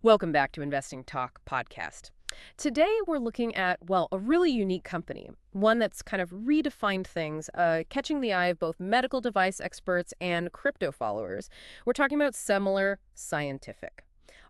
Welcome back to Investing Talk podcast. Today we're looking at, well, a really unique company, one that's kind of redefined things, catching the eye of both medical device experts and crypto followers. We're talking about Semler Scientific.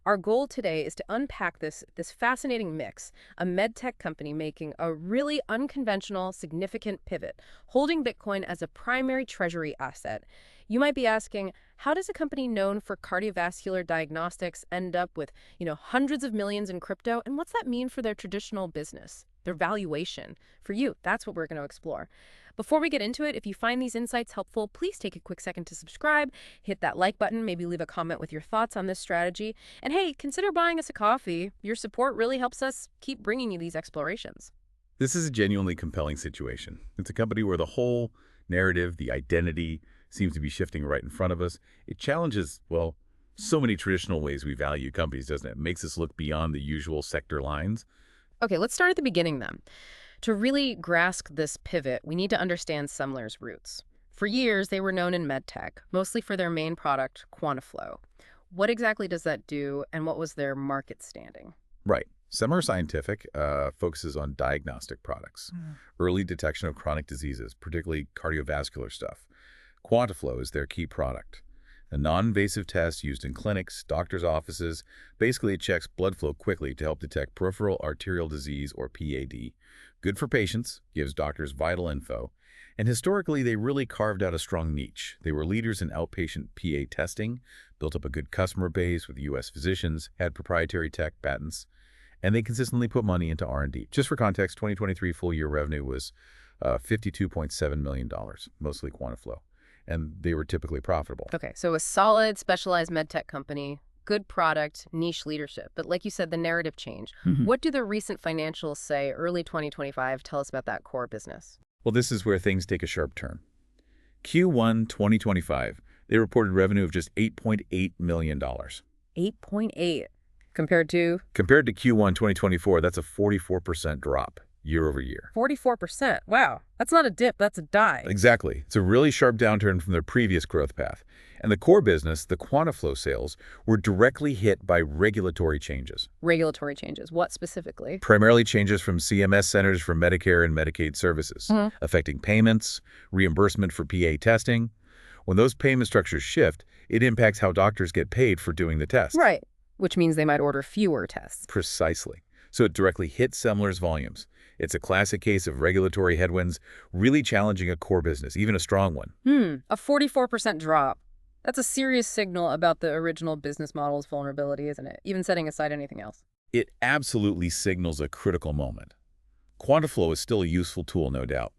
Our goal today is to unpack this fascinating mix, a medtech company making a really unconventional, significant pivot, holding Bitcoin as a primary treasury asset. You might be asking, how does a company known for cardiovascular diagnostics end up with, hundreds of millions in crypto? And what's that mean for their traditional business, their valuation? For you, that's what we're going to explore. Before we get into it, if you find these insights helpful, please take a quick second to subscribe, hit that like button, maybe leave a comment with your thoughts on this strategy. And hey, consider buying us a coffee. Your support really helps us keep bringing you these explorations. This is a genuinely compelling situation. It's a company where the whole narrative, the identity, seems to be shifting right in front of us. It challenges, well, so many traditional ways we value companies, doesn't it? It makes us look beyond the usual sector lines. Okay, let's start at the beginning then. To really grasp this pivot, we need to understand Semler's roots. For years, they were known in medtech, mostly for their main product, QuantaFlo. What exactly does that do, and what was their market standing? Right. Semler Scientific focuses on diagnostic products, early detection of chronic diseases, particularly cardiovascular stuff. QuantaFlo is their key product. A non-invasive test used in clinics, doctors' offices. Basically, it checks blood flow quickly to help detect peripheral arterial disease, or PAD. Good for patients, gives doctors vital info. And historically, they really carved out a strong niche. They were leaders in outpatient PA testing, built up a good customer base with U.S. physicians, had proprietary tech patents, and they consistently put money into R&D. Just for context, 2023 full-year revenue was $52.7 million, mostly QuantaFlo. And they were typically profitable. Okay, so a solid, specialized medtech company, good product, niche leadership. But like you said, the narrative changed. What do the recent financials say, early 2025, tell us about that core business? Well, this is where things take a sharp turn. Q1 2025, they reported revenue of just $8.8 million. 8.8 compared to? Compared to Q1 2024, that's a 44% drop year over year. 44%. Wow. That's not a dip, that's a dive. Exactly. It's a really sharp downturn from their previous growth path. And the core business, the QuantaFlo sales, were directly hit by regulatory changes. Regulatory changes. What specifically? Primarily changes from CMS Centers for Medicare and Medicaid Services, affecting payments, reimbursement for PA testing. When those payment structures shift, it impacts how doctors get paid for doing the test. Right. Which means they might order fewer tests. Precisely. So it directly hit Semler's volumes. It's a classic case of regulatory headwinds really challenging a core business, even a strong one. A 44% drop. That's a serious signal about the original business model's vulnerability, isn't it? Even setting aside anything else. It absolutely signals a critical moment. QuantaFlo is still a useful tool, no doubt.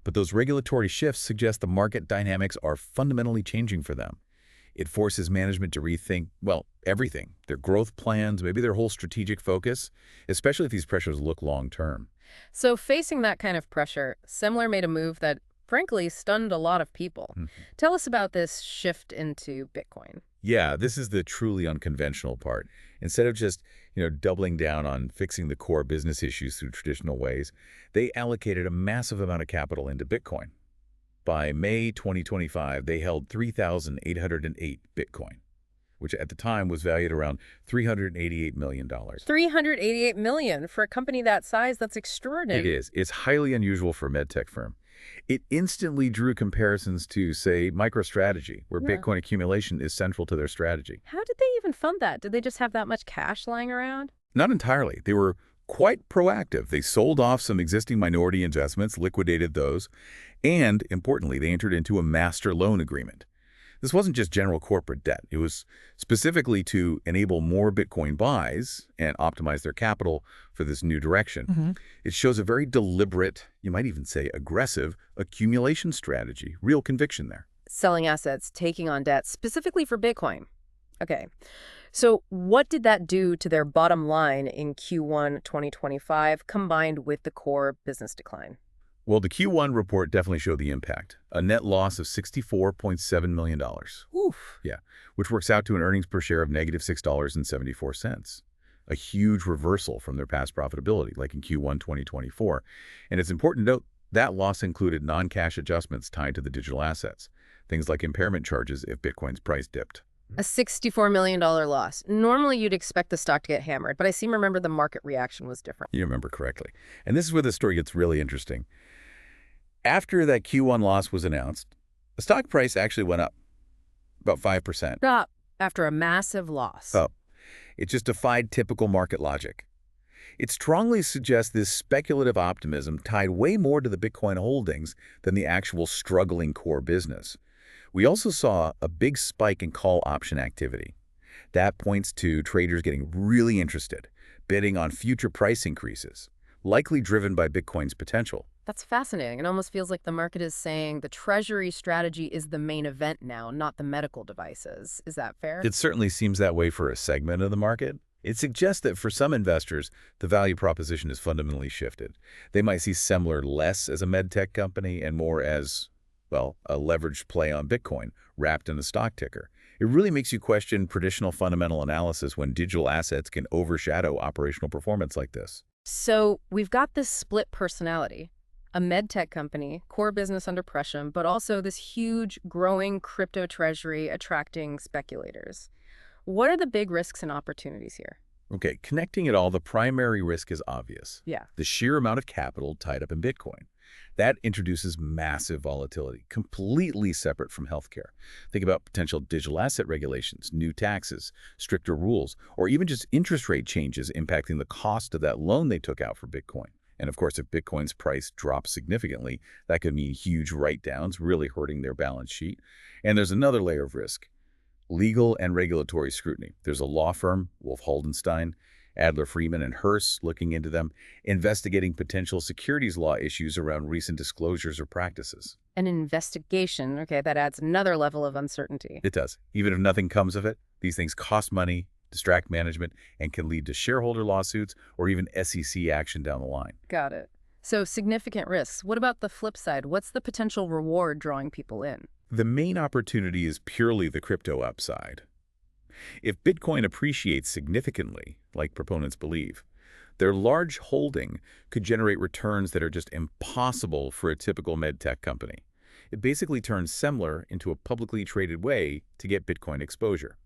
But those regulatory shifts suggest the market dynamics are fundamentally changing for them. It forces management to rethink, well, everything. Their growth plans, maybe their whole strategic focus, especially if these pressures look long-term. So facing that kind of pressure, Semler made a move that, frankly, stunned a lot of people. Tell us about this shift into Bitcoin. Yeah, this is the truly unconventional part. Instead of just, doubling down on fixing the core business issues through traditional ways, they allocated a massive amount of capital into Bitcoin. By May 2025, they held 3,808 Bitcoin, which at the time was valued around $388 million. $388 million for a company that size? That's extraordinary. It is. It's highly unusual for a medtech firm. It instantly drew comparisons to, say, MicroStrategy, where Bitcoin accumulation is central to their strategy. How did they even fund that? Did they just have that much cash lying around? Not entirely. They were quite proactive. They sold off some existing minority investments, liquidated those, and, importantly, they entered into a master loan agreement. This wasn't just general corporate debt. It was specifically to enable more Bitcoin buys and optimize their capital for this new direction. It shows a very deliberate, you might even say aggressive, accumulation strategy, real conviction there. Selling assets, taking on debt, specifically for Bitcoin. Okay. So what did that do to their bottom line in Q1 2025 combined with the core business decline? Well, the Q1 report definitely showed the impact. A net loss of $64.7 million. Oof. Yeah, which works out to an earnings per share of negative $6.74. A huge reversal from their past profitability, like in Q1 2024. And it's important to note that loss included non-cash adjustments tied to the digital assets, things like impairment charges if Bitcoin's price dipped. A $64 million loss. Normally, you'd expect the stock to get hammered, but I seem to remember the market reaction was different. You remember correctly. And this is where the story gets really interesting. After that Q1 loss was announced, the stock price actually went up about 5%. Stop. After a massive loss. Oh, it just defied typical market logic. It strongly suggests this speculative optimism tied way more to the Bitcoin holdings than the actual struggling core business. We also saw a big spike in call option activity. That points to traders getting really interested, bidding on future price increases, likely driven by Bitcoin's potential. That's fascinating. It almost feels like the market is saying the treasury strategy is the main event now, not the medical devices. Is that fair? It certainly seems that way for a segment of the market. It suggests that for some investors, the value proposition is fundamentally shifted. They might see Semler less as a medtech company and more as, well, a leveraged play on Bitcoin wrapped in a stock ticker. It really makes you question traditional fundamental analysis when digital assets can overshadow operational performance like this. So we've got this split personality, a med tech company, core business under pressure, but also this huge, growing crypto treasury attracting speculators. What are the big risks and opportunities here? Okay, connecting it all, the primary risk is obvious. Yeah. The sheer amount of capital tied up in Bitcoin. That introduces massive volatility, completely separate from healthcare. Think about potential digital asset regulations, new taxes, stricter rules, or even just interest rate changes impacting the cost of that loan they took out for Bitcoin. And of course, if Bitcoin's price drops significantly, that could mean huge write-downs, really hurting their balance sheet. And there's another layer of risk: legal and regulatory scrutiny. There's a law firm, Wolf Holdenstein, Adler Freeman, and Hearst looking into them, investigating potential securities law issues around recent disclosures or practices. An investigation, okay, that adds another level of uncertainty. It does. Even if nothing comes of it, these things cost money, distract management, and can lead to shareholder lawsuits or even SEC action down the line. Got it. So significant risks. What about the flip side? What's the potential reward drawing people in? The main opportunity is purely the crypto upside. If Bitcoin appreciates significantly, like proponents believe, their large holding could generate returns that are just impossible for a typical medtech company. It basically turns Semler into a publicly traded way to get Bitcoin exposure.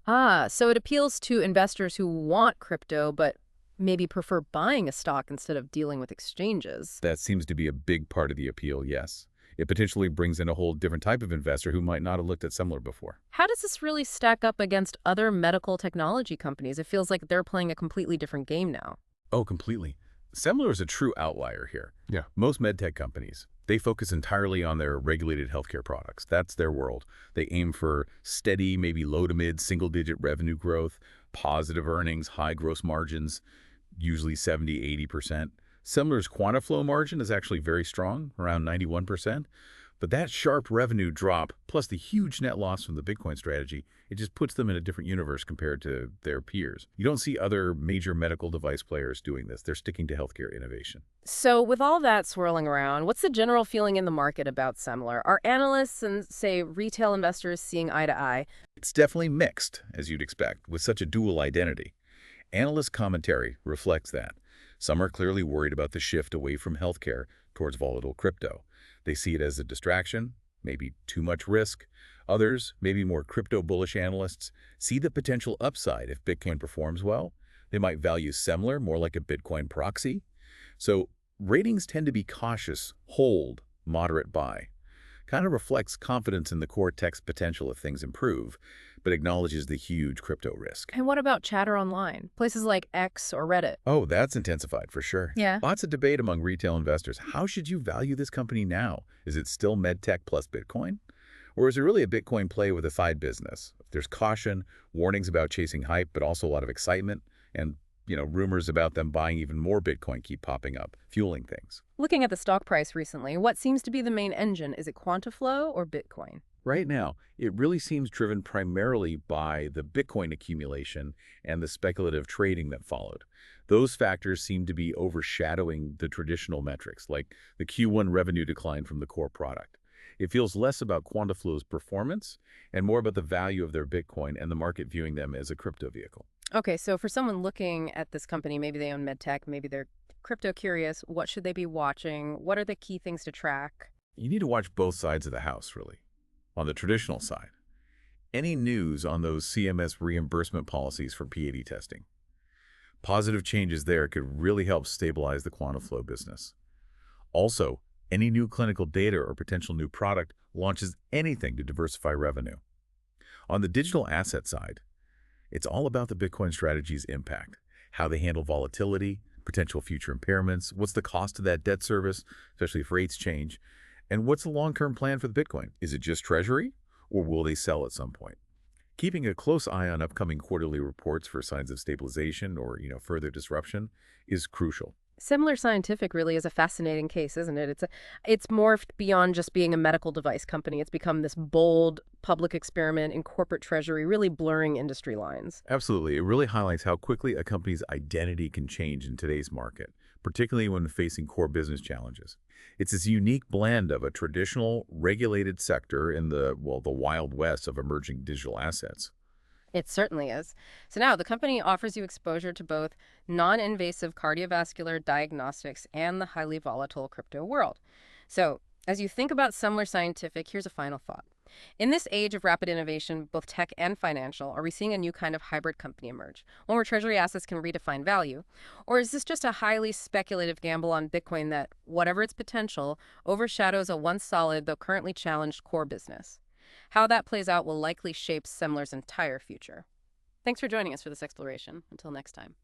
So it appeals to investors who want crypto, but maybe prefer buying a stock instead of dealing with exchanges. That seems to be a big part of the appeal, yes. It potentially brings in a whole different type of investor who might not have looked at Semler before. How does this really stack up against other medical technology companies? It feels like they're playing a completely different game now. Oh, completely. Semler is a true outlier here. Yeah. Most medtech companies, they focus entirely on their regulated healthcare products. That's their world. They aim for steady, maybe low to mid single-digit revenue growth, positive earnings, high gross margins, usually 70–80%. Semler's QuantaFlow margin is actually very strong, around 91%. But that sharp revenue drop, plus the huge net loss from the Bitcoin strategy, it just puts them in a different universe compared to their peers. You don't see other major medical device players doing this. They're sticking to healthcare innovation. So with all that swirling around, what's the general feeling in the market about Semler? Are analysts and, say, retail investors seeing eye to eye? It's definitely mixed, as you'd expect, with such a dual identity. Analyst commentary reflects that. Some are clearly worried about the shift away from healthcare towards volatile crypto. They see it as a distraction, maybe too much risk. Others, maybe more crypto-bullish analysts, see the potential upside if Bitcoin performs well. They might value Semler more like a Bitcoin proxy. So ratings tend to be cautious, hold, moderate buy. Kind of reflects confidence in the core tech's potential if things improve, but acknowledges the huge crypto risk. And what about chatter online? Places like X or Reddit? Oh, that's intensified for sure. Yeah. Lots of debate among retail investors. How should you value this company now? Is it still medtech plus Bitcoin? Or is it really a Bitcoin play with a side business? There's caution, warnings about chasing hype, but also a lot of excitement, and rumors about them buying even more Bitcoin keep popping up, fueling things. Looking at the stock price recently, what seems to be the main engine? Is it QuantaFlow or Bitcoin? Right now, it really seems driven primarily by the Bitcoin accumulation and the speculative trading that followed. Those factors seem to be overshadowing the traditional metrics, like the Q1 revenue decline from the core product. It feels less about QuantaFlow's performance and more about the value of their Bitcoin and the market viewing them as a crypto vehicle. Okay, so for someone looking at this company, maybe they own medtech, maybe they're crypto curious, what should they be watching? What are the key things to track? You need to watch both sides of the house, really. On the traditional side, any news on those CMS reimbursement policies for PAD testing. Positive changes there could really help stabilize the QuantaFlo business. Also, any new clinical data or potential new product launches anything to diversify revenue. On the digital asset side, it's all about the Bitcoin strategy's impact, how they handle volatility, potential future impairments, what's the cost of that debt service, especially if rates change, and what's the long-term plan for the Bitcoin? Is it just treasury, or will they sell at some point? Keeping a close eye on upcoming quarterly reports for signs of stabilization or, further disruption is crucial. Semler Scientific really is a fascinating case, isn't it? It's morphed beyond just being a medical device company. It's become this bold public experiment in corporate treasury, really blurring industry lines. Absolutely. It really highlights how quickly a company's identity can change in today's market, particularly when facing core business challenges. It's this unique blend of a traditional regulated sector in the wild west of emerging digital assets. It certainly is. So now the company offers you exposure to both non-invasive cardiovascular diagnostics and the highly volatile crypto world. So as you think about Semler Scientific, here's a final thought. In this age of rapid innovation, both tech and financial, are we seeing a new kind of hybrid company emerge, one where treasury assets can redefine value? Or is this just a highly speculative gamble on Bitcoin that, whatever its potential, overshadows a once solid, though currently challenged core business? How that plays out will likely shape Semler's entire future. Thanks for joining us for this exploration. Until next time.